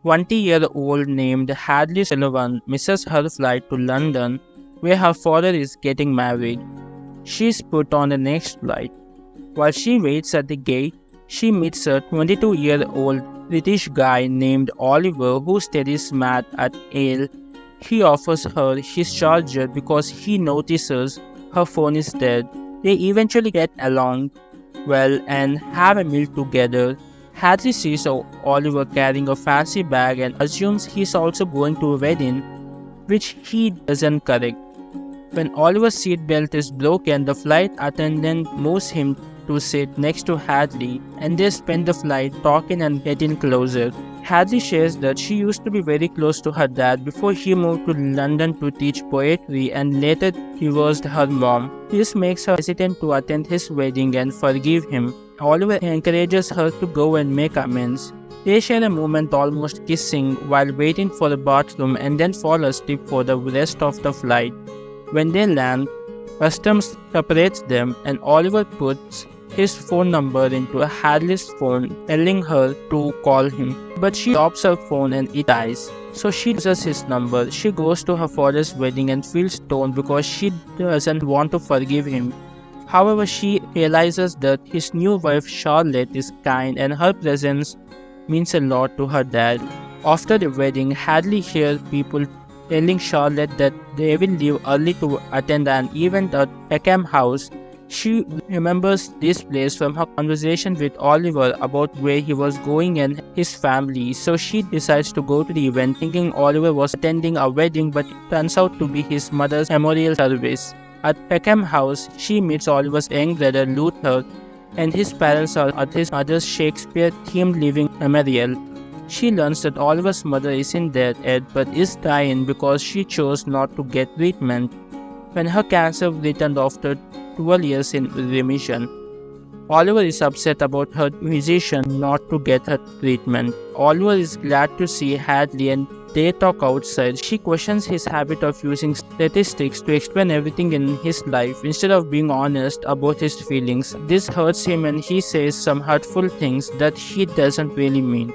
20-year-old named Hadley Sullivan misses her flight to London, where her father is getting married. She is put on the next flight. While she waits at the gate, she meets a 22-year-old British guy named Oliver who studies math at Yale. He offers her his charger because he notices her phone is dead. They eventually get along well and have a meal together. Hadley sees Oliver carrying a fancy bag and assumes he's also going to a wedding, which he doesn't correct. When Oliver's seatbelt is broken, the flight attendant moves him to sit next to Hadley, and they spend the flight talking and getting closer. Hadley shares that she used to be very close to her dad before he moved to London to teach poetry and later divorced her mom. This makes her hesitant to attend his wedding and forgive him. Oliver encourages her to go and make amends. They share a moment almost kissing while waiting for the bathroom and then fall asleep for the rest of the flight. When they land, customs separates them and Oliver puts his phone number into Hadley's phone, telling her to call him. But she drops her phone and it dies. So she loses his number. She goes to her father's wedding and feels torn because she doesn't want to forgive him. However, she realizes that his new wife Charlotte is kind and her presence means a lot to her dad. After the wedding, Hadley hears people telling Charlotte that they will leave early to attend an event at Peckham House. She remembers this place from her conversation with Oliver about where he was going and his family, so she decides to go to the event thinking Oliver was attending a wedding, but it turns out to be his mother's memorial service. At Peckham House, she meets Oliver's young brother Luther, and his parents are at his mother's Shakespeare-themed living memorial. She learns that Oliver's mother isn't dead yet but is dying because she chose not to get treatment. When her cancer returned after 12 years in remission, Oliver is upset about her decision not to get her treatment. Oliver is glad to see Hadley and they talk outside. She questions his habit of using statistics to explain everything in his life instead of being honest about his feelings. This hurts him and he says some hurtful things that he doesn't really mean,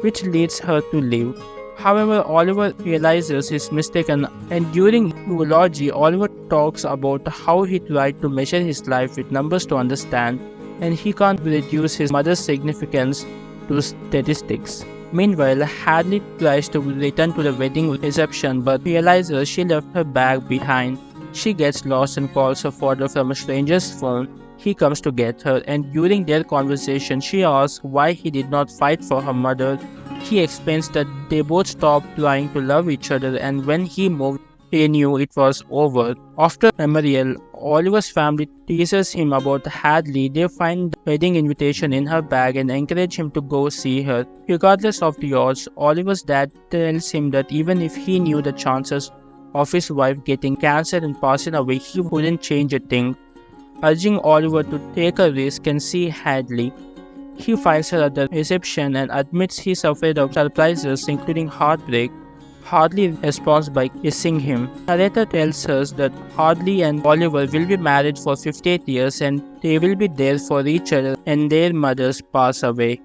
which leads her to leave. However, Oliver realizes his mistake and during eulogy, Oliver talks about how he tried to measure his life with numbers to understand, and he can't reduce his mother's significance to statistics. Meanwhile, Hadley tries to return to the wedding reception but realizes she left her bag behind. She gets lost and calls her father from a stranger's phone. He comes to get her, and during their conversation, she asks why he did not fight for her mother. He explains that they both stopped trying to love each other, and when he moved, he knew it was over. After memorial, Oliver's family teases him about Hadley. They find the wedding invitation in her bag and encourage him to go see her. Regardless of the odds, Oliver's dad tells him that even if he knew the chances of his wife getting cancer and passing away, he wouldn't change a thing, urging Oliver to take a risk and see Hadley. He finds her at the reception and admits he's afraid of surprises, including heartbreak. Hadley responds by kissing him. Narrator tells us that Hadley and Oliver will be married for 58 years and they will be there for each other and their mothers pass away.